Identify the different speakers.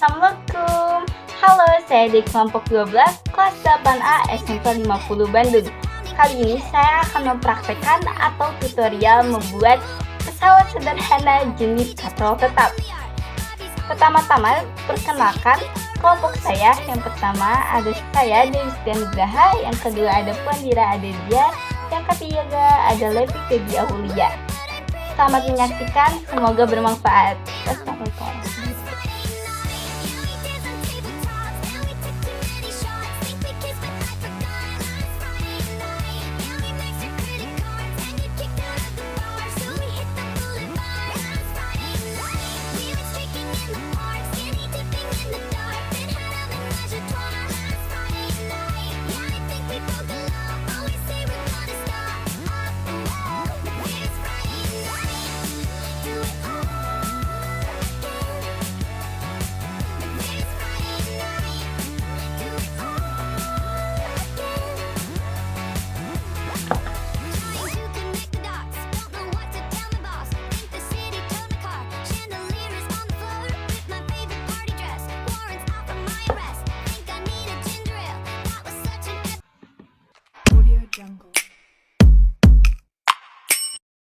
Speaker 1: Assalamualaikum. Halo, saya di kelompok 12 kelas 8A SMP 50 Bandung. Kali ini saya akan mempraktekkan atau tutorial membuat pesawat sederhana jenis kapal tetap. Pertama-tama, perkenalkan kelompok saya. Yang pertama ada saya, Dewi Nugraha. Yang kedua ada Puandira Adedia. Yang ketiga ada Levi Feby Aulia. Selamat menyaksikan, semoga bermanfaat. Wassalamualaikum.